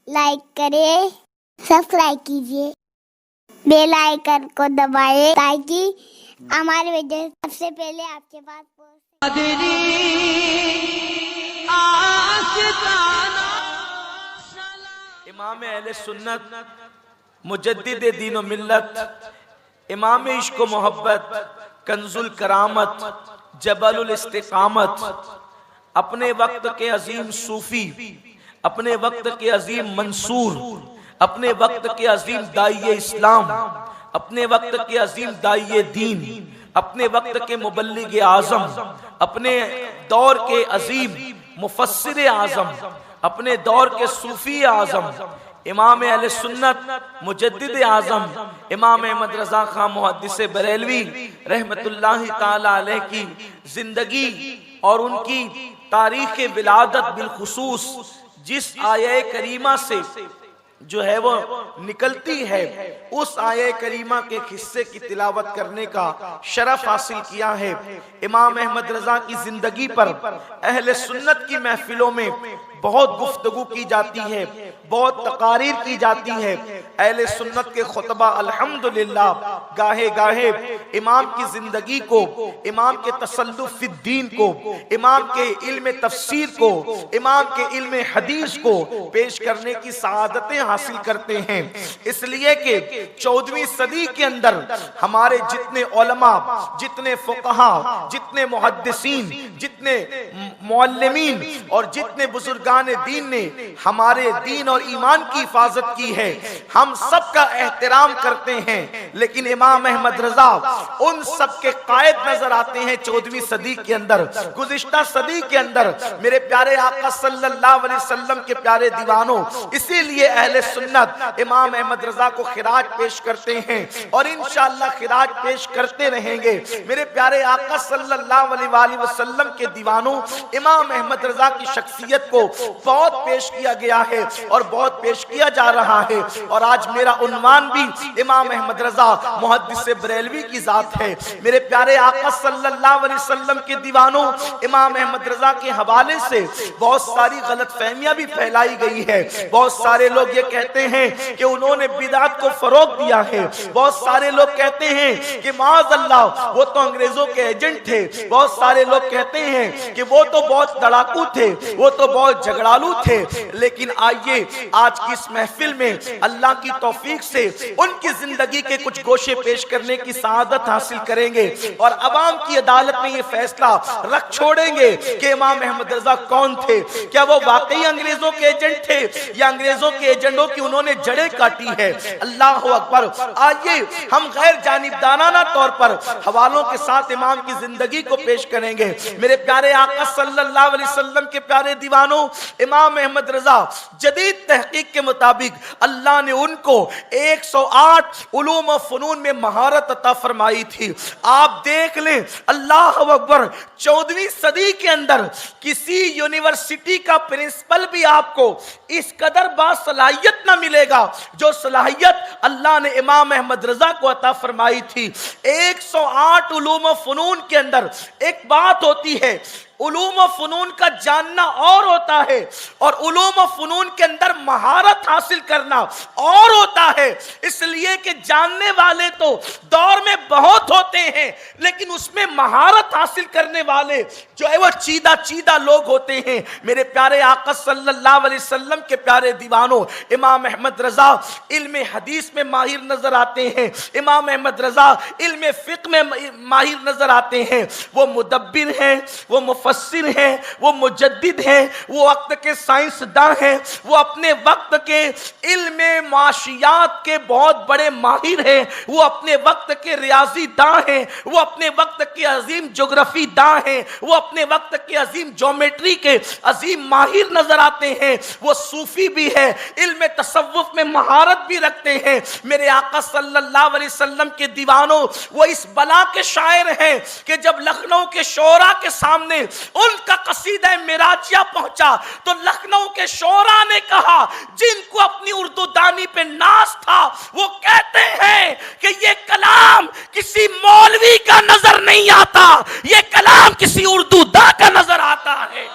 Like करें, subscribe कीजिए, bell icon को दबाएं ताकि हमारे वीडियो सबसे पहले आपके पास पहुंचे। इमाम अहले सुन्नत, मुजद्दिद दीन व मिल्लत, इमाम इश्क व मोहब्बत, कंजुल करामत, जबलुल इस्तिकामत, अपने वक्त के अजीम सूफी, अपने वक्त के अजीम मंसूर, अपने वक्त के अजीम दाइये इस्लाम, अपने वक्त के अजीम दाइये दीन, अपने वक्त के मुबल्लिग आजम, अपने दौर के अजीम मुफस्सिर आजम, अपने दौर के सूफी आजम, इमाम अहले सुन्नत, मुजद्दिद आजम, इमाम अहमद रजा खां मुहद्दिस बरेलवी रहमतुल्लाहि ताला अलैह की जिंदगी और उनकी तारीख विलादत बिलखुसूस जिस आये करीमा से जो है वो निकलती है, उस आये करीमा के हिस्से की तिलावत करने का शरफ हासिल किया है। इमाम अहमद रजा की जिंदगी पर अहले सुन्नत की महफिलों में बहुत गुफ्तगू की जाती है, बहुत तकारीर की जाती है। अहले सुन्नत के खुतबा अल्हम्दुलिल्लाह गाहे गाहे इमाम की जिंदगी को, इमाम के तसल्लुफ फिद दीन को, इमाम के इल्म तफसीर को, इमाम के इल्म हदीस को पेश करने की सआदतें हासिल करते हैं। इसलिए कि 14वीं सदी के अंदर हमारे जितने उलमा, जितने फुक़हा, जितने मुहद्दिसीन, जितने मुअल्लिमीन और जितने बुजुर्गान दीन ने हमारे दीन और ईमान की हिफाजत की है, हम सब का एहतराम करते हैं। लेकिन इमाम अहमद रजा उन सब के कायद नजर आते हैं 14वीं सदी के अंदर। गुज़िश्ता सदी के अंदर मेरे प्यारे आका सल्लल्लाहु अलैहि वसल्लम के प्यारे दीवानों, इसीलिए अहले सुन्नत इमाम अहमद रजा को खिराज पेश करते हैं और इंशाअल्लाह खिराज पेश करते रहेंगे। मेरे प्यारे आका सल्लल्लाहु अलैहि वसल्लम के दीवानों, इमाम अहमद रजा की शख्सियत को बहुत पेश किया गया है और बहुत पेश किया जा रहा है। और आज मेरा उन्वान भी इमाम अहमद रजा मुहद्दिस बरेलवी की जात है। मेरे प्यारे आका सल्लल्लाहु अलैहि वसल्लम के दीवानों, इमाम अहमद रजा के हवाले से बहुत सारी गलतफहमियां भी फैलाई गई है। बहुत सारे लोग ये कहते हैं कि उन्होंने बिदात को फरोग दिया है। बहुत सारे लोग कहते हैं कि माअज़ल्लाह वो तो अंग्रेजों के एजेंट थे। बहुत सारे लोग कहते हैं कि वो तो बहुत लड़ाकू थे, वो तो बहुत झगड़ालू थे। लेकिन आइए आज की इस महफिल में अल्लाह की तौफीक से उनकी जिंदगी के कुछ गोशे पेश करने की सआदत हासिल करेंगे और अवाम की अदालत में ये फैसला रख छोड़ेंगे कि इमाम अहमद रजा कौन थे। क्या वो वाकई अंग्रेजों के एजेंट थे या अंग्रेजों के एजेंटों की उन्होंने जड़ें काटी है। अल्लाह अकबर। आइए हम गैर जानिबदाराना तौर पर हवालों के साथ इमाम की जिंदगी को पेश करेंगे। मेरे प्यारे आका सल्लल्लाहु अलैहि वसल्लम के प्यारे दीवानों, इमाम अहमद रजा जदीद तहकीक के मुताबिक अल्लाह ने उनको 108 उलूम व फनून में महारत अता फरमाई थी। आप देख लें, अल्लाह अकबर, 14वीं सदी के अंदर किसी यूनिवर्सिटी का प्रिंसिपल भी आपको इस कदर बासलाहियत ना मिलेगा जो सलाहियत अल्लाह ने इमाम अहमद रजा को अता फरमाई थी। 108 उलूम व फनून के अंदर एक बात होती है, उलूम व फनून का जानना और होता है और उलूम व फनून के अंदर महारत हासिल करना और होता है। इसलिए कि जानने वाले तो दौर में बहुत होते हैं, लेकिन उसमें महारत हासिल करने वाले जो है वो चीदा चीदा लोग होते हैं। मेरे प्यारे आका सल्लल्लाहु अलैहि वसल्लम के प्यारे दीवानों, इमाम अहमद रजा इल्म हदीस में माहिर नजर आते हैं। इमाम अहमद रजा इल्म फिक़्ह में माहिर नजर आते हैं। वो मुदब्बिर हैं, वो मुफस्सिर हैं, वो मुजद्दिद हैं, वो वक्त के साइंसदां हैं, वो अपने वक्त के इल्म माशियात के बहुत बड़े माहिर हैं, वो अपने वक्त के रियाजीदां हैं, वो अपने वक्त के अजीम ज्योग्राफी दां हैं, वो अपने वक्त के अजीम ज्योमेट्री के अजीम माहिर नजर आते हैं। वो सूफी भी है, इल्म तसव्वुफ में महारत भी रखते हैं। मेरे आका सल्लल्लाहु अलैहि वसल्लम के दीवानों, वो इस बला के शायर हैं कि जब लखनऊ के शोरा के सामने उनका कसीदा मिराजिया पहुंचा तो लखनऊ के शोरा ने कहा, जिनको अपनी उर्दू दानी पे नाज था, वो कहते हैं कि ये कलाम किसी मौलवी का नजर नहीं आता, ये कलाम किसी उर्दू दा का नजर आता है।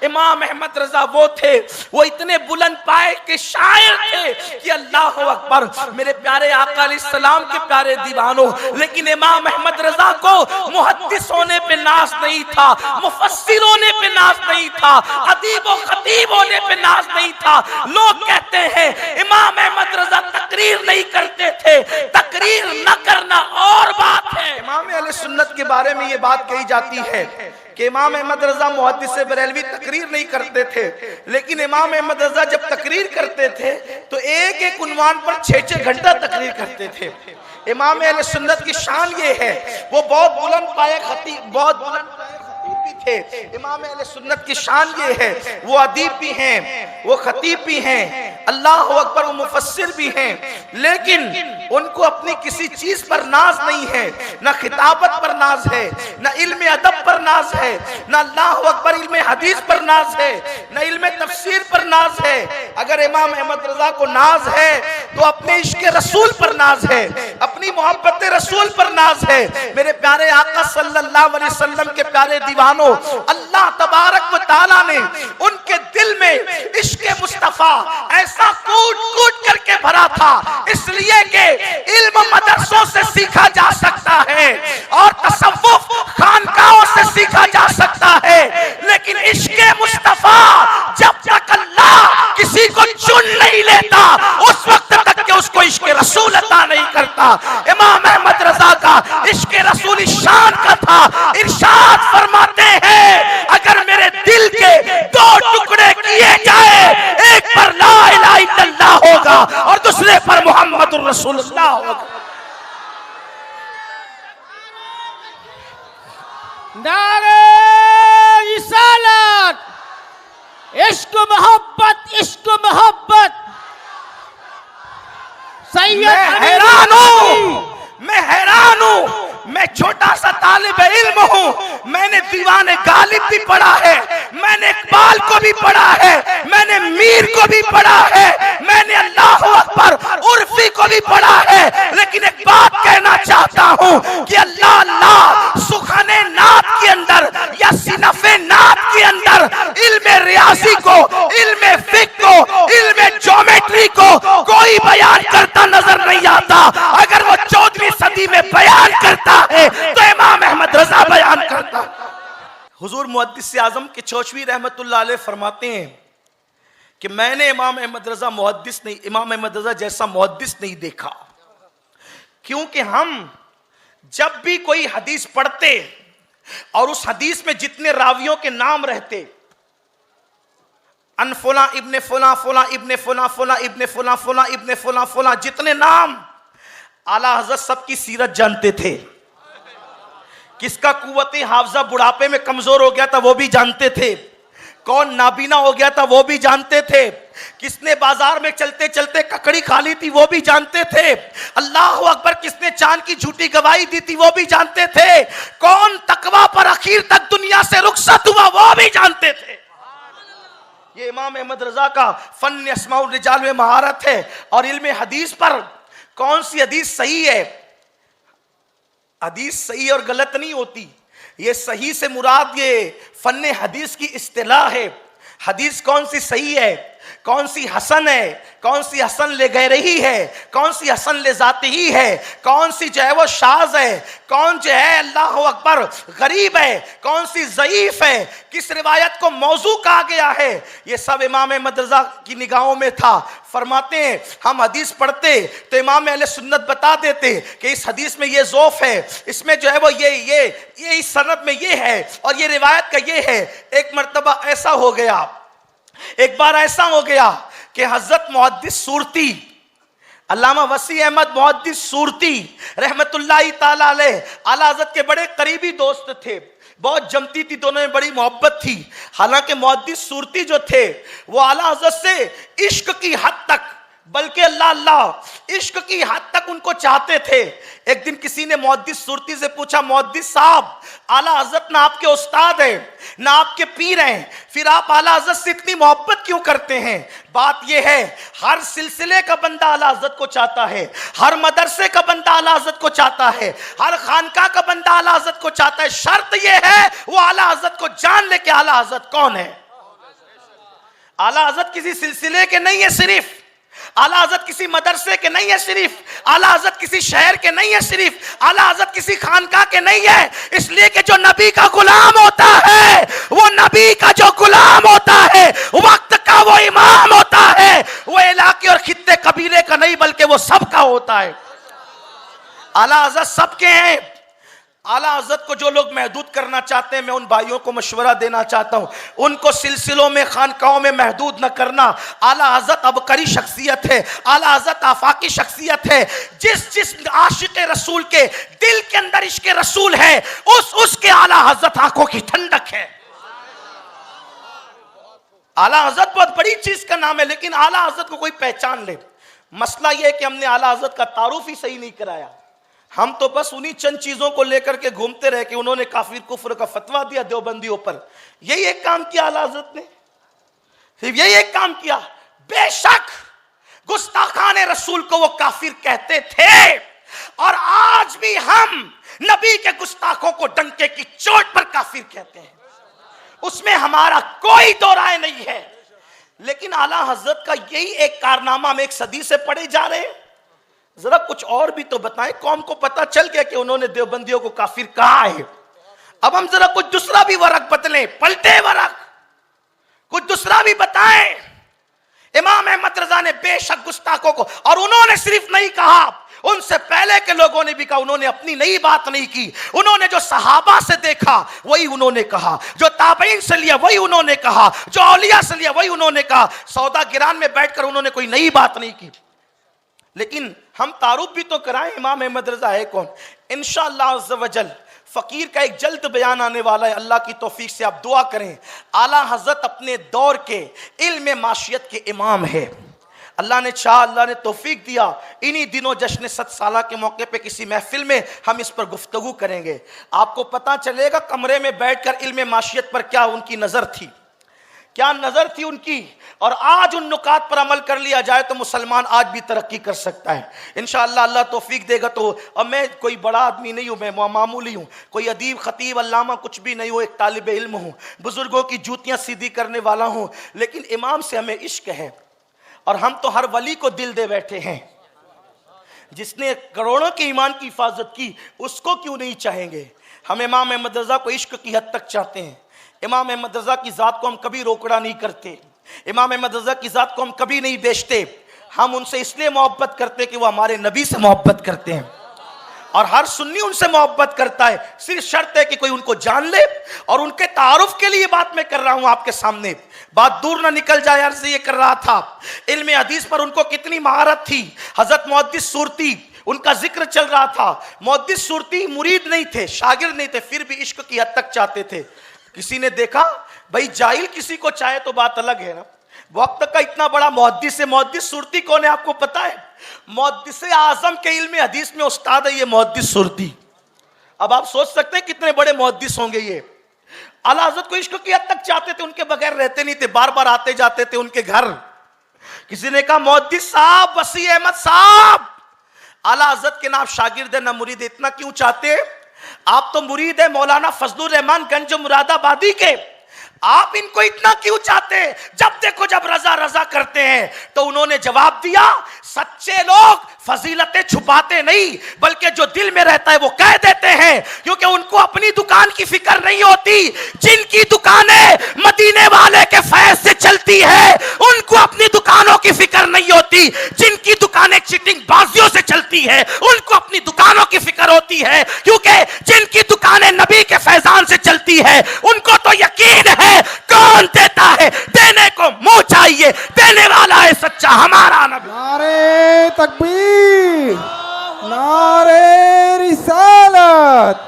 इमाम अहमद रजा वो थे, वो इतने बुलंद पाए के शायर थे कि अल्लाह अकबर, मेरे प्यारे आका अलैहिस्सलाम के प्यारे दीवानों। लेकिन इमाम अहमद रजा को मुहद्दिस होने पे नाज नहीं था, मुफस्सिर होने पे नाज नहीं था, अदीब व खतीब होने पे नाज नहीं था। लोग कहते हैं इमाम अहमद रजा तकरीर नहीं करते थे, तकरीर न करना और बात है। इमाम अहले सुन्नत के बारे में ये बात कही जाती है कि इमाम अहमद रजा मुहद्दिस बरेलवी तकरीर नहीं करते थे, लेकिन इमाम अहमद रजा जब तकरीर करते थे तो एक एक उन्वान पर 6-6 घंटा तकरीर करते थे। इमाम अहले सुन्नत की शान ये है, वो बहुत बुलंद पाए खतीब, बहुत बुलंद पाए खतीब भी थे। इमाम अहले सुन्नत की शान ये है, वो अदीब भी हैं, वो खतीब भी हैं, अल्लाह अकबर, वो मुफस्सिर भी हैं, लेकिन उनको अपनी किसी चीज पर नाज नहीं है, ना खिताबत पर नाज है, ना इल्म अदब पर नाज है, ना अल्लाह अकबर इल्म हदीस पर नाज है, ना इल्म तफसीर पर नाज है। अगर इमाम अहमद रजा को नाज है तो अपने इश्क रसूल पर नाज है, अपनी मोहब्बत रसूल पर नाज है। मेरे प्यारे आका सल्लल्लाहु अलैहि वसल्लम के प्यारे दीवानों, अल्लाह तबारक व तआला ने उनके दिल में इश्क मुस्तफा ऐसा कूट कूट करके भरा था, इसलिए कि इल्म मदरसों से सीखा जा सकता है और तसव्वुफ खानकाहों से सीखा जा सकता है, लेकिन इश्क मुस्तफा जब तक अल्लाह किसी को चुन नहीं लेता उस वक्त तक के उसको इश्क रसूल अता नहीं करता। इमाम अहमद रजा का इश्क रसूल शान का था। इरशाद फरमाते हैं, अगर मेरे दिल के 2 टुकड़े किए जाए, एक पर ला इलाहा इल्लल्लाह होगा और दूसरे पर मुहम्मदुर रसूलुल्लाह होगा। नारे रिसालत, इश्क मोहब्बत, इश्क मोहब्बत। मैं हैरान हूँ, मैं हैरान हूँ, मैं छोटा सा तालिब इल्म हूँ, मैंने दीवाने गालिब भी पढ़ा है, मैंने इकबाल को भी पढ़ा है, मैंने मीर को भी पढ़ा है, मैंने अल्लाह अकबर उर्फी को भी पढ़ा है, लेकिन एक बात कहना चाहता हूँ कि अल्लाह अल्लाह सुखाने नात के अंदर या सिनफे नात के अंदर इल्म रियाजी को, इल्म फिक्र को, इल्म ज्योमेट्री को कोई बयान करता नजर नहीं आता। अगर वो 14वीं सदी में बयान करता है तो इमाम अहमद रजा बयान करता। हुजूर मुहद्दिस आजम के चौचवी रहमतुल्लाह अलैह फरमाते हैं कि मैंने इमाम अहमद रजा मुहद्दिस नहीं, इमाम अहमद रजा जैसा मुहद्दिस नहीं देखा, क्योंकि हम जब भी कोई हदीस पढ़ते और उस हदीस में जितने रावियों के नाम रहते, अन फुला इब्ने फुला, फुला इब्ने फुला, फुला इब्ने फुला, फुला इब्ने फुला, फुला, जितने नाम, आला हज़रत सबकी सीरत जानते थे। किसका कुव्वते हाफजा बुढ़ापे में कमजोर हो गया था वो भी जानते थे, कौन नाबीना हो गया था वो भी जानते थे, किसने बाजार में चलते चलते ककड़ी खा ली थी वो भी जानते थे, अल्लाह अकबर किसने चांद की झूठी गवाही दी थी वो भी जानते थे, कौन तकवा पर आखिर तक दुनिया से रुखसत हुआ वो भी जानते थे। ये इमाम अहमद रजा का फन अस्माउल रिजाल में महारत है। और इल्म हदीस पर कौन सी हदीस सही है, हदीस सही और गलत नहीं होती, ये सही से मुराद ये फन हदीस की इस्तिलाह है। हदीस कौन सी सही है, कौन सी हसन है, कौन सी हसन ले गए रही है, कौन सी हसन ले जाती ही है, कौन सी जो है वो शाज है, कौन जो है अल्लाह अकबर गरीब है, कौन सी ज़ईफ है, किस रिवायत को मौजू कहा गया है, ये सब इमाम अहमद रजा की निगाहों में था। फरमाते हैं हम हदीस पढ़ते तो इमाम अहले सुन्नत बता देते कि इस हदीस में ये ज़ौफ़ है, इसमें जो है वो ये इस सनद में ये है और ये रिवायत का ये है। एक मर्तबा ऐसा हो गया, एक बार ऐसा हो गया कि हजरत मुहद्दिस सूरती, अल्लामा वसी अहमद मुहद्दिस सूरती रहमतुल्लाहि ताला अलैह आला हज़रत के बड़े करीबी दोस्त थे, बहुत जमती थी, दोनों में बड़ी मोहब्बत थी। हालांकि मुहद्दिस सूरती जो थे वो आला हज़रत से इश्क की हद तक, बल्कि अल्लाह अल्लाह इश्क की हद तक उनको चाहते थे। एक दिन किसी ने मुहद्दिस सूरती से पूछा, मुहद्दिस साहब आला हज़रत ना आपके उस्ताद हैं ना आपके पीर हैं, फिर आप आला हज़रत से इतनी मोहब्बत क्यों करते हैं? बात यह है हर सिलसिले का बंदा आला हज़रत को चाहता है, हर मदरसे का बंदा आला हज़रत को चाहता है, हर खानका का बंदा आला हज़रत को चाहता है। शर्त यह है वो आला हज़रत को जान ले कि आला हज़रत कौन है। आला हजरत किसी सिलसिले के नहीं है सिर्फ, आला हजरत किसी मदरसे के नहीं है सिर्फ, आला हजरत किसी शहर के नहीं है सिर्फ, आला हजरत किसी खानका के नहीं है। इसलिए कि जो नबी का गुलाम होता है, वो नबी का जो गुलाम होता है, वक्त का वो इमाम होता है, वो इलाके और खित्ते कबीले का नहीं बल्कि वो सबका होता है। आला हजरत सबके हैं। आला हजरत को जो लोग महदूद करना चाहते हैं, मैं उन भाइयों को मशवरा देना चाहता हूं, उनको सिलसिलों में खानकाओं में महदूद न करना। आला हजरत अबकरी शख्सियत है, आला हजरत आफाकी शख्सियत है। जिस आशिक रसूल के दिल के अंदर इश्क रसूल है, उसके आला हजरत आंखों की ठंडक है। आला हजरत बहुत बड़ी चीज का नाम है, लेकिन आला हजरत को कोई पहचान ले। मसला यह है कि हमने आला हजरत का तारुफ ही सही नहीं कराया। हम तो बस उन्हीं चंद चीजों को लेकर के घूमते रहे कि उन्होंने काफिर कुफ्र का फतवा दिया देवबंदियों पर। यही एक काम किया आला हजरत ने, सिर्फ यही एक काम किया। बेशक गुस्ताखान रसूल को वो काफिर कहते थे, और आज भी हम नबी के गुस्ताखों को डंके की चोट पर काफिर कहते हैं, उसमें हमारा कोई दो राय नहीं है। लेकिन आला हजरत का यही एक कारनामा हम एक सदी से पढ़े जा रहे हैं। जरा कुछ और भी तो बताएं। कौम को पता चल गया कि उन्होंने देवबंदियों को काफिर कहा है। अब हम जरा कुछ दूसरा भी वरक बदलें, पलटे वरक, कुछ दूसरा भी बताएं। इमाम अहमद रजा ने बेशक गुस्ताखों को, और उन्होंने सिर्फ नहीं कहा, उनसे पहले के लोगों ने भी कहा, उन्होंने अपनी नई बात नहीं की। उन्होंने जो सहाबा से देखा वही उन्होंने कहा, जो ताबईन से लिया वही उन्होंने कहा, जो औलिया से लिया वही उन्होंने कहा। सौदा गिरान में बैठकर उन्होंने कोई नई बात नहीं की। लेकिन हम तारुफ भी तो कराएं, इमाम अहमद रजा है कौन। इंशाअल्लाह अज़्ज़ व जल फकीर का एक जल्द बयान आने वाला है, अल्लाह की तौफीक से आप दुआ करें। आला हजरत अपने दौर के इल्म माशियत के इमाम है। अल्लाह ने चाहा, अल्लाह ने तौफीक दिया, इन्हीं दिनों जश्न 7 साला के मौके पे किसी महफिल में हम इस पर गुफ्तगू करेंगे। आपको पता चलेगा कमरे में बैठकर इल्म माशियत पर क्या उनकी नजर थी, क्या नजर थी उनकी। और आज उन नुकात पर अमल कर लिया जाए तो मुसलमान आज भी तरक्की कर सकता है इंशाअल्लाह। अल्लाह तौफीक देगा तो। और मैं कोई बड़ा आदमी नहीं हूँ, मैं मामूली हूँ, कोई अदीब खतीब अल्लामा कुछ भी नहीं हूँ, एक तालिब इल्म हूँ, बुजुर्गों की जूतियाँ सीधी करने वाला हूँ। लेकिन इमाम से हमें इश्क है, और हम तो हर वली को दिल दे बैठे हैं। जिसने करोड़ों के ईमान की हिफाजत की, उसको क्यों नहीं चाहेंगे। हम इमाम अहमद रजा को इश्क की हद तक चाहते हैं। इमाम अहमद रजा की ज़ात को हम कभी रोकड़ा नहीं करते, इमाम अहमद रजा की ज़ात को हम कभी नहीं बेचते। हम उनसे इसलिए मोहब्बत करते हैं कि वो हमारे नबी से मोहब्बत करते हैं, और हर सुन्नी उनसे मोहब्बत करता है। सिर्फ शर्त है कि कोई उनको जान ले। और उनके तारुफ के लिए बात मैं कर रहा हूं आपके सामने, बात दूर ना निकल जाए। अर्ज़ ये कर रहा था, इल्म हदीस पर उनको कितनी महारत थी। हजरत मुहद्दिस सूरती, उनका जिक्र चल रहा था। मुहद्दिस सूरती मुरीद नहीं थे, शागिर्द नहीं थे, फिर भी इश्क की हद तक चाहते थे। किसी ने देखा, भाई जाहिल किसी को चाहे तो बात अलग है ना। वक्त का इतना बड़ा मुहद्दिस है। मुहद्दिस सूरती कौन है आपको पता है? मुहद्दिस आजम के इल्म हदीस में उस्ताद है ये मुहद्दिस सूरती। अब आप सोच सकते हैं कितने बड़े मुहद्दिस होंगे ये। आला हज़रत को इश्क की हद तक चाहते थे, उनके बगैर रहते नहीं थे, बार बार आते जाते थे उनके घर। किसी ने कहा, मुहद्दिस साहब, वसी अहमद साहब, आला हज़रत के नाम शागिर्द है ना मुरीद, इतना क्यों चाहते? आप तो मुरीद है मौलाना फजलुर रहमान गंज मुरादाबादी के, आप इनको इतना क्यों चाहते? जब देखो जब रजा रजा करते हैं। तो उन्होंने जवाब दिया, सच्चे लोग फजीलतें छुपाते नहीं, बल्कि जो दिल में रहता है वो कह देते हैं, क्योंकि उनको अपनी दुकान की फिक्र नहीं होती। जिनकी दुकानें मदीने वाले के फैज से चलती है, उनको अपनी दुकानों की फिक्र नहीं होती। जिनकी दुकानें चिटिंग बाजियों से चलती है, उनको अपनी दुकानों की फिक्र होती है, क्योंकि जिनकी दुकानें नबी के फैजान से चलती है, उनको तो यकीन है कौन देता है, देने को मुंह चाहिए, देने वाला है सच्चा हमारा नबी। नारे तकबीर, नारे रिसालत,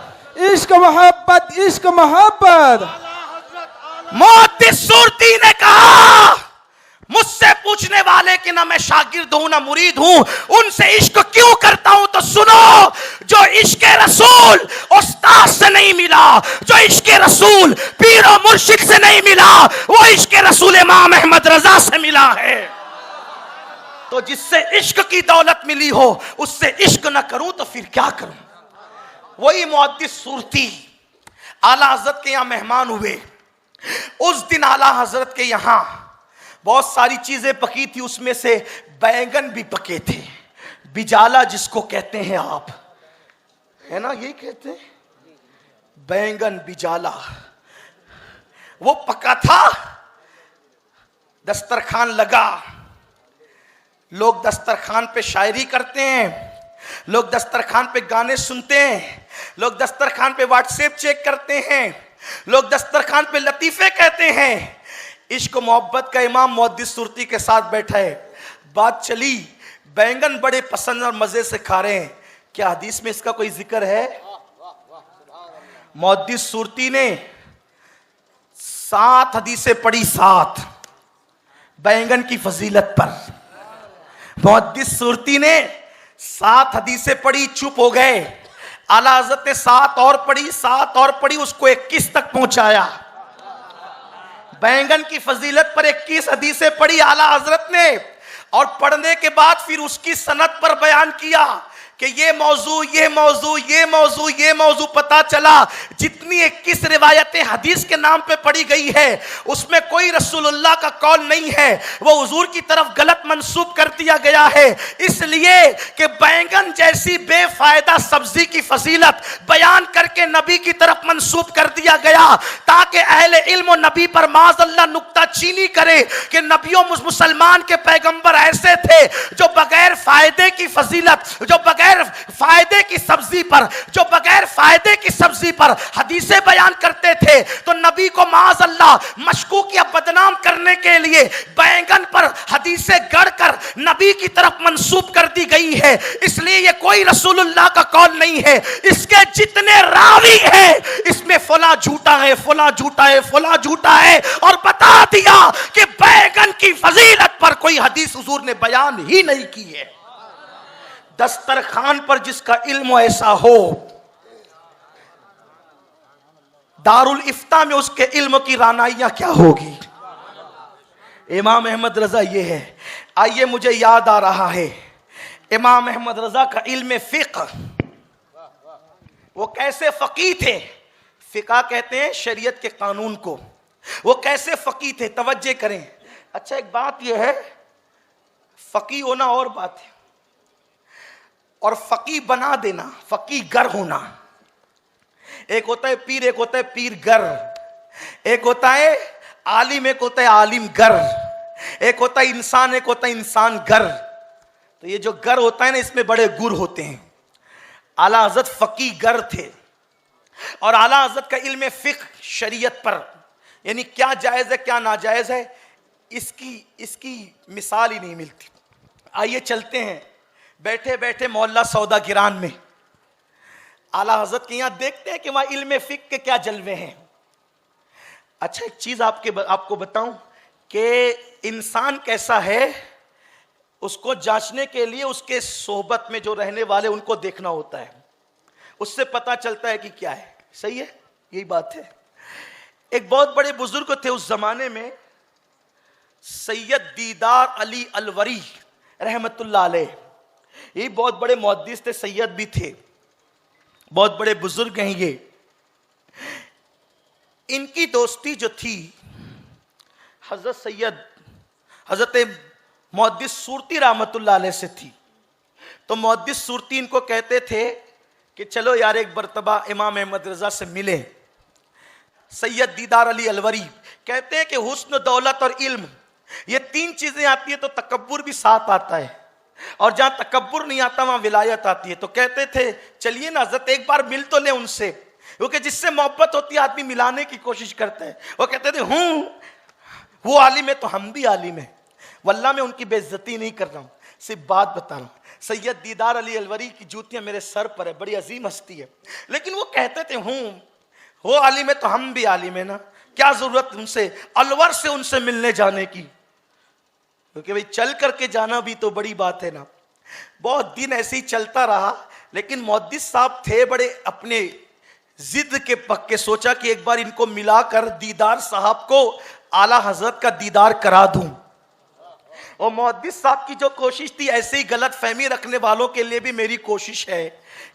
इश्क मोहब्बत, इश्क मोहब्बत। मुहद्दिस सूरती ने कहा, मुझसे पूछने वाले कि ना मैं शागिर्द हूं ना मुरीद हूं, उनसे इश्क क्यों करता हूं, तो सुनो, जो इश्क रसूल उस्ताद से नहीं मिला, जो इश्क रसूल पीर और मुर्शिद से नहीं मिला, वो इश्क रसूल इमाम अहमद रजा से मिला है। तो जिससे इश्क की दौलत मिली हो, उससे इश्क ना करूं तो फिर क्या करूं। वही मुहद्दिस सूरती आला हजरत के यहां मेहमान हुए। उस दिन आला हजरत के यहां बहुत सारी चीजें पकी थी, उसमें से बैंगन भी पके थे। बिजाला जिसको कहते हैं आप, है ना, यही कहते हैं बैंगन बिजाला, वो पका था। दस्तरखान लगा, लोग दस्तरखान पे शायरी करते हैं, लोग दस्तरखान पे गाने सुनते हैं, लोग दस्तरखान पे व्हाट्सएप चेक करते हैं, लोग दस्तरखान पे लतीफे कहते हैं। इश्क मोहब्बत का इमाम मुहद्दिस सुरती के साथ बैठा है, बात चली, बैंगन बड़े पसंद और मजे से खा रहे हैं। क्या हदीस में इसका कोई जिक्र है? मुहद्दिस सुरती ने 7 हदीसें पढ़ी, 7 बैंगन की फजीलत पर। मुहद्दिस सुरती ने 7 हदीसें पढ़ी, चुप हो गए। आला हज़रत ने 7 और पढ़ी, 7 और पढ़ी, उसको 21 तक पहुंचाया। बैंगन की फजीलत पर 21 हदीसें पढ़ी आला हजरत ने, और पढ़ने के बाद फिर उसकी सनद पर बयान किया कि ये मौजू ये मौजू ये मौजू ये मौजू। पता चला जितनी 21 रिवायतें हदीस के नाम पे पढ़ी गई है उसमें कोई रसूलुल्लाह का कौल नहीं है, वो हुजूर की तरफ गलत मंसूब कर दिया गया है। इसलिए कि बैंगन जैसी बेफायदा सब्जी की फजीलत बयान करके नबी की तरफ मंसूब कर दिया गया, ताकि अहले इल्म नबी पर माज़अल्लाह नुक्ता चीनी करे कि नबियों मुसलमान के पैगंबर ऐसे थे जो बगैर फायदे की फजीलत, जो बगैर फायदे की सब्जी पर, जो बगैर फायदे की सब्जी पर हदीसें बयान करते थे। तो नबी को माज़अल्लाह मशकूक या बदनाम करने के लिए बैंगन पर हदीसें गढ़कर नबी की तरफ मंसूब कर दी गई है। इसलिए ये कोई रसूलुल्लाह का कौल नहीं है। इसके जितने रावी हैं इसमें फला झूठा है, फला झूठा है, फला झूठा है, और बता दिया कि बैंगन की फजीलत पर कोई हदीस हुजूर ने बयान ही नहीं की है। दस्तरखान पर जिसका इल्म ऐसा हो, दारुल इफ्ता में उसके इल्म की रानाइयां क्या होगी। इमाम अहमद रजा ये है। आइए, मुझे याद आ रहा है इमाम अहमद रजा का इल्म फिक़्ह, वो कैसे फकीह थे। फिक़्ह कहते हैं शरीयत के कानून को। वो कैसे फकीह थे, तवज्जो करें। अच्छा, एक बात यह है, फकीह होना और बात है, और फकीह बना देना, फकीह गर होना। एक होता है पीर, एक होता है पीर गर, एक होता है आलिम, एक होता है आलिम गर, एक होता है इंसान, एक होता है इंसान गर। तो ये जो गर होता है ना, इसमें बड़े गुर होते हैं। आला हज़रत फकीह गर थे, और आला हज़रत का इल्म फिक़्ह शरीयत पर, यानी क्या जायज़ है क्या नाजायज़ है, इसकी मिसाल ही नहीं मिलती। आइए चलते हैं, बैठे बैठे मोहल्ला सौदा गिरान में आला हज़रत के यहाँ देखते हैं कि वहाँ इल्म फिक़्ह के क्या जलवे हैं। अच्छा, एक चीज़ आपको बताऊं कि इंसान कैसा है, उसको जांचने के लिए उसके सोहबत में जो रहने वाले उनको देखना होता है, उससे पता चलता है कि क्या है। सही है, यही बात है। एक बहुत बड़े बुजुर्ग थे उस जमाने में, सैयद दीदार अली अलवरी रहमतुल्लाह अलैह। ये बहुत बड़े मुहद्दिस थे, सैयद भी थे, बहुत बड़े बुजुर्ग हैं ये। इनकी दोस्ती जो थी हजरत मुहद्दिस सुरती रहमतुल्लाह अलैह से थी। तो मुहद्दिस सुरती इनको कहते थे कि चलो यार एक मरतबा इमाम अहमद रजा से मिले। सैयद दीदार अली अलवरी कहते हैं कि हुस्न, दौलत और इल्म, ये 3 चीजें आती है तो तकब्बुर भी साथ आता है, और जहां तकब्बुर नहीं आता वहां विलायत आती है। तो कहते थे चलिए ना हज़रत एक बार मिल तो ले उनसे, क्योंकि जिससे मोहब्बत होती है आदमी मिलाने की कोशिश करता है। वो कहते थे वो आलिम है तो हम भी आलिम है। वल्लाह मैं उनकी बेइज्जती नहीं कर रहा हूँ, सिर्फ बात बता रहा हूँ। सैयद दीदार अली अलवरी की जूतियां मेरे सर पर है, बड़ी अजीम हस्ती है, लेकिन वो कहते थे वो आलिम है तो हम भी आलिम है ना, क्या जरूरत उनसे अलवर से उनसे मिलने जाने की, क्योंकि भाई चल करके जाना भी तो बड़ी बात है ना। बहुत दिन ऐसे ही चलता रहा, लेकिन मुहद्दिस साहब थे बड़े अपने जिद के पक्के, सोचा कि एक बार इनको मिलाकर दीदार साहब को आला हजरत का दीदार करा दूं। और मुहद्दिस साहब की जो कोशिश थी, ऐसे ही गलत फहमी रखने वालों के लिए भी मेरी कोशिश है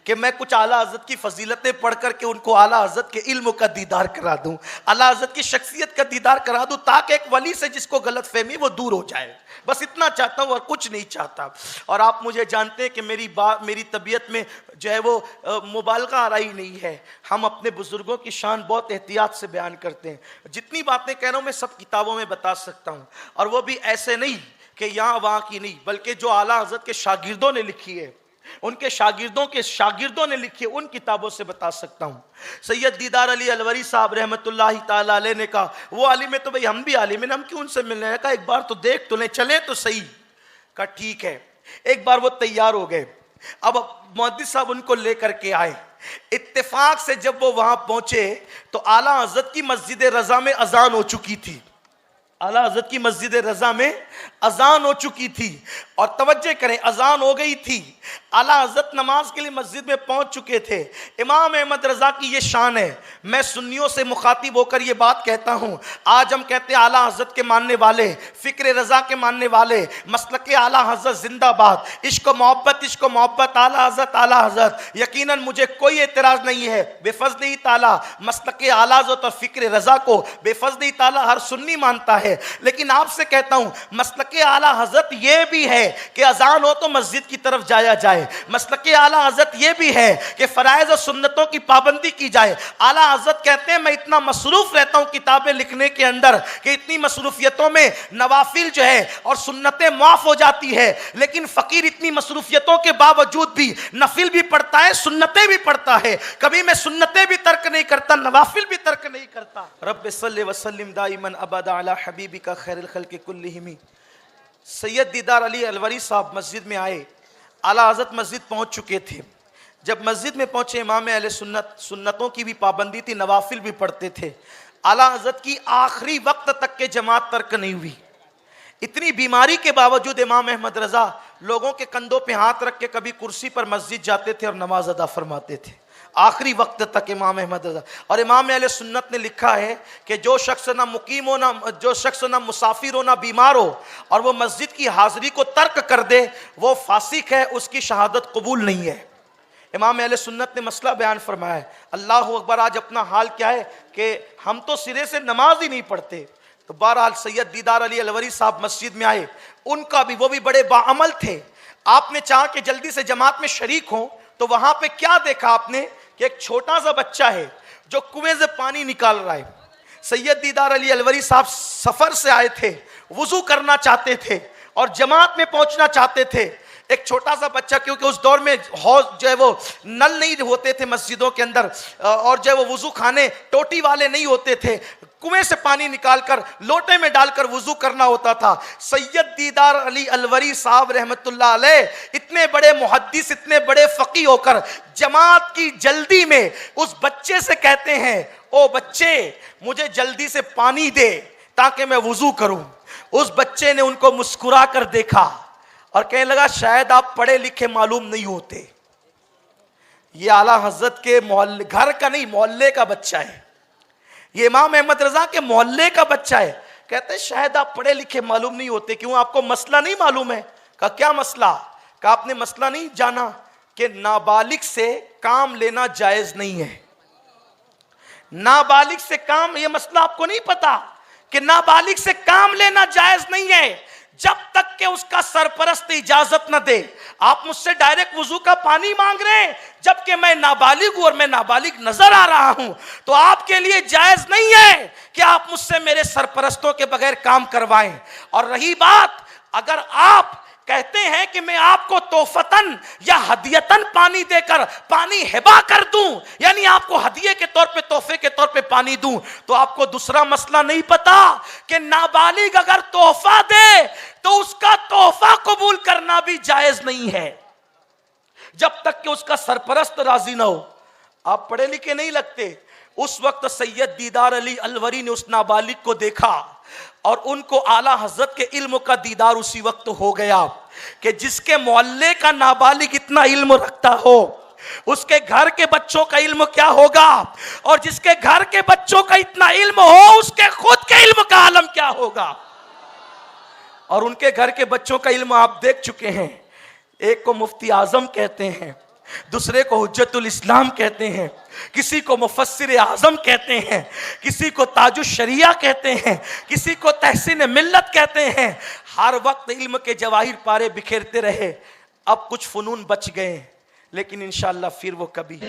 कि मैं कुछ आला हज़रत की फजीलतें पढ़ करके उनको आला हज़रत के इल्म का दीदार करा दूं, आला हज़रत की शख्सियत का दीदार करा दूं, ताकि एक वली से जिसको गलत फहमी वो दूर हो जाए। बस इतना चाहता हूँ और कुछ नहीं चाहता। और आप मुझे जानते हैं कि मेरी तबीयत में जो है वो मुबालगा आ रही नहीं है। हम अपने बुजुर्गों की शान बहुत एहतियात से बयान करते हैं। जितनी बातें कह रहा हूँ मैं सब किताबों में बता सकता हूँ, और वो भी ऐसे नहीं कि यहाँ वहाँ की नहीं, बल्कि जो आला हज़रत के शागिर्दों ने लिखी है, उनके शागिर्दों के शागिर्दों ने लिखी है, उन किताबों से बता सकता हूँ। सैयद दीदार अली अलवरी साहब रहमतुल्लाहि ताला अलैह ने कहा, वो आलिम है तो भाई हम भी आलिम हैं, हम क्यों उनसे मिलने हैं? कहा एक बार तो देख तो ले, चले तो सही। कहा ठीक है। एक बार वो तैयार हो गए। अब मुहद्दिस साहब उनको लेकर के आए। इत्तेफाक से जब वो वहां पहुंचे तो आला हज़रत की मस्जिद रजा में अजान हो चुकी थी। आला हज़रत की मस्जिद रजा में अजान हो चुकी थी, और तवज्जो करें, अजान हो गई थी। आला हज़रत नमाज के लिए मस्जिद में पहुंच चुके थे। इमाम अहमद रजा की ये शान है। मैं सुन्नियों से मुखातिब होकर ये बात कहता हूं, आज हम कहते हैं आला हज़रत के मानने वाले, फिक्र रजा के मानने वाले, मसलक आला हज़रत जिंदाबाद, इश्क मोहब्बत आला हज़रत। यकीनन मुझे कोई एतराज नहीं है, बेफज़्ल ताला मसलक आला हज़रत और फिक्र रजा को बेफज़्ल ताला हर सुन्नी मानता है। लेकिन आपसे कहता हूं, मसलक आला हज़रत ये भी है कि अजान हो तो मस्जिद की तरफ जाया जाए। मसलक आला हज़रत ये भी है कि फराइज़ और सुन्नतों की पाबंदी की जाए। आला हज़रत कहते हैं मैं इतना मसरूफ रहता हूं किताबें लिखने के अंदर कि इतनी मसरूफियतों में नवाफिल जो है और सुन्नतें माफ हो जाती है, लेकिन फकीर इतनी मसरूफियतों के बावजूद भी नफिल भी पढ़ता है, सुन्नतें भी पढ़ता है। कभी मैं सुन्नतें भी तर्क नहीं करता, नवाफिल भी तर्क नहीं करता। रब्बि सल्लि व सल्लिम दाइमन अबदा अला हबीबिका खैरुल खल्क़ि कुल्लिहिम। सैयद दीदार अली अलवरी साहब मस्जिद में आए। आला हज़रत मस्जिद पहुंच चुके थे। जब मस्जिद में पहुंचे, इमाम अहले सुन्नतों की भी पाबंदी थी, नवाफिल भी पढ़ते थे। आला हज़रत की आखिरी वक्त तक के जमात तर्क नहीं हुई। इतनी बीमारी के बावजूद इमाम अहमद रजा लोगों के कंधों पे हाथ रख के कभी कुर्सी पर मस्जिद जाते थे और नमाज अदा फरमाते थे, आखिरी वक्त तक इमाम अहमद रजा। और इमाम अहले सुन्नत ने लिखा है कि जो शख्स ना मुकीम हो, जो शख्स ना मुसाफिर हो, ना बीमार हो, और वो मस्जिद की हाजिरी को तर्क कर दे, वो फासिक है, उसकी शहादत कबूल नहीं है। इमाम अहले सुन्नत ने मसला बयान फरमाया है। अल्लाह अकबर, आज अपना हाल क्या है कि हम तो सिरे से नमाज ही नहीं पढ़ते। तो बहरहाल सैयद दीदार अली अलवरी साहब मस्जिद में आए। उनका भी, वो भी बड़े बाअमल थे। आपने चाहा कि जल्दी से जमात में शरीक हो, तो वहां पे क्या देखा आपने कि एक छोटा सा बच्चा है जो कुएं से पानी निकाल रहा है। सैयद दीदार अली अलवरी साहब सफर से आए थे, वुजू करना चाहते थे और जमात में पहुंचना चाहते थे। एक छोटा सा बच्चा, क्योंकि उस दौर में हौज जो है वो नल नहीं होते थे मस्जिदों के अंदर, और जो है वो वुजू खाने टोटी वाले नहीं होते थे, कुएं से पानी निकालकर लोटे में डालकर वुजू करना होता था। सैयद दीदार अली अलवरी साहब रहमतुल्लाह अलैह इतने बड़े मुहद्दिस, इतने बड़े फकी होकर जमात की जल्दी में उस बच्चे से कहते हैं, ओ बच्चे मुझे जल्दी से पानी दे ताकि मैं वुजू करूं। उस बच्चे ने उनको मुस्कुरा कर देखा और कहने लगा, शायद आप पढ़े लिखे मालूम नहीं होते। ये आला हज़रत के मोहल्ले, घर का नहीं, मोहल्ले का बच्चा है। ये इमाम अहमद रजा के मोहल्ले का बच्चा है। कहते हैं शायद आप पढ़े लिखे मालूम नहीं होते। क्यों, आपको मसला नहीं मालूम है? कहा क्या मसला? कहा आपने मसला नहीं जाना कि नाबालिग से काम लेना जायज नहीं है। नाबालिग से काम, ये मसला आपको नहीं पता कि नाबालिग से काम लेना जायज नहीं है जब तक कि उसका सरपरस्त इजाजत न दे। आप मुझसे डायरेक्ट वुजू का पानी मांग रहे हैं, जबकि मैं नाबालिग हूं और मैं नाबालिग नजर आ रहा हूं, तो आपके लिए जायज नहीं है कि आप मुझसे मेरे सरपरस्तों के बगैर काम करवाएं। और रही बात, अगर आप कहते हैं कि मैं आपको तोहफतन या हदियतन पानी देकर पानी हिबा कर दूं, यानी आपको हदिये के तौर पे, तोहफे के तौर पे पानी दूं, तो आपको दूसरा मसला नहीं पता कि नाबालिग अगर तोहफा दे तो उसका तोहफा कबूल करना भी जायज नहीं है जब तक कि उसका सरपरस्त राजी ना हो। आप पढ़े लिखे नहीं लगते। उस वक्त सैयद दीदार अली अलवरी ने उस नाबालिग को देखा और उनको आला हज़रत के इल्म का दीदार उसी वक्त हो गया कि जिसके मोहल्ले का नाबालिग इतना इल्म रखता हो, उसके घर के बच्चों का इल्म क्या होगा, और जिसके घर के बच्चों का इतना इल्म हो, उसके खुद के इल्म का आलम क्या होगा। और उनके घर के बच्चों का इल्म आप देख चुके हैं। एक को मुफ्ती आजम कहते हैं, दूसरे को हुज्जतुल इस्लाम कहते हैं, किसी को मुफस्सिर आजम कहते हैं, किसी को ताजुश शरिया कहते हैं, किसी को तहसीन मिल्लत कहते हैं। हर वक्त इल्म के जवाहिर पारे बिखेरते रहे। अब कुछ फनून बच गए, लेकिन इंशाअल्लाह फिर वो कभी